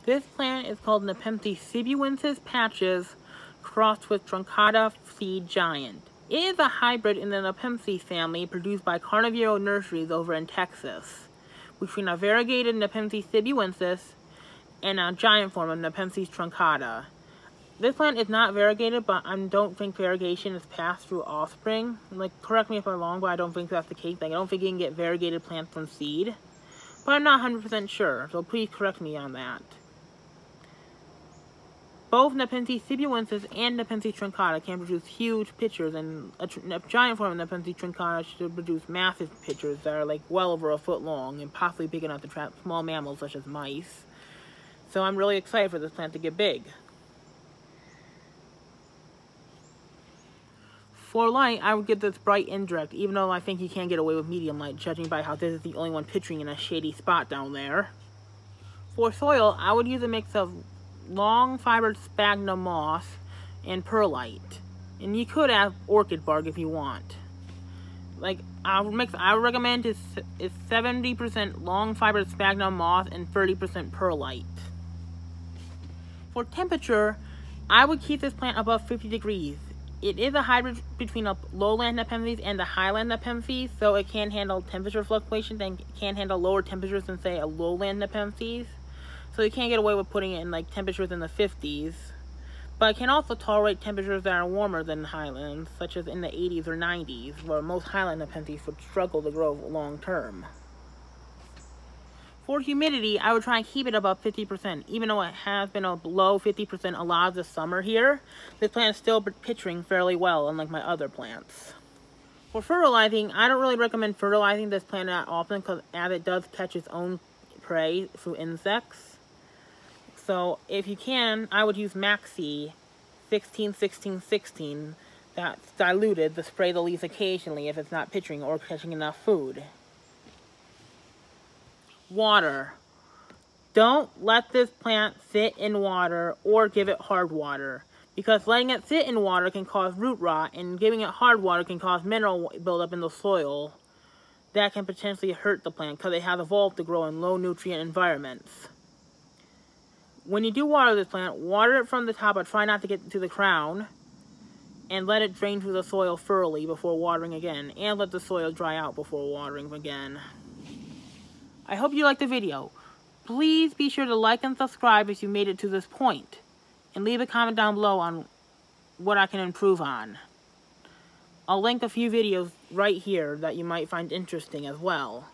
This plant is called Nepenthes Sibuyanensis patches crossed with Truncata C giant. It is a hybrid in the Nepenthes family produced by Carnivoro nurseries over in Texas, between a variegated Nepenthes Sibuyanensis and a giant form of Nepenthes truncata. This plant is not variegated, but I don't think variegation is passed through offspring. Correct me if I'm wrong, but I don't think that's the case. I don't think you can get variegated plants from seed. But I'm not 100% sure, so please correct me on that. Both Nepenthes Sibuyanensis and Nepenthes truncata can produce huge pitchers, and a giant form of Nepenthes truncata should produce massive pitchers that are well over a foot long and possibly big enough to trap small mammals such as mice. So I'm really excited for this plant to get big. For light, I would give this bright indirect, even though I think you can get away with medium light, judging by how this is the only one pitching in a shady spot down there. For soil, I would use a mix of long fibered sphagnum moss and perlite, and you could add orchid bark if you want. I would recommend is 70% long fibered sphagnum moss and 30% perlite. For temperature, I would keep this plant above 50 degrees. It is a hybrid between a lowland Nepenthes and a highland Nepenthes, so it can handle temperature fluctuations and can handle lower temperatures than, say, a lowland Nepenthes. So you can't get away with putting it in temperatures in the 50s. But it can also tolerate temperatures that are warmer than highlands, such as in the 80s or 90s, where most highland Nepenthes would struggle to grow long term. For humidity, I would try and keep it above 50%. Even though it has been below 50% a lot of the summer here, this plant is still pitching fairly well, unlike my other plants. For fertilizing, I don't really recommend fertilizing this plant that often, as it does catch its own prey through insects. So if you can, I would use Maxi 16-16-16 that's diluted to spray the leaves occasionally if it's not pitching or catching enough food. Water. Don't let this plant sit in water or give it hard water, because letting it sit in water can cause root rot, and giving it hard water can cause mineral buildup in the soil that can potentially hurt the plant because it has evolved to grow in low nutrient environments. When you do water this plant, water it from the top, but try not to get to the crown, and let it drain through the soil thoroughly before watering again, and let the soil dry out before watering again. I hope you liked the video. Please be sure to like and subscribe if you made it to this point, and leave a comment down below on what I can improve on. I'll link a few videos right here that you might find interesting as well.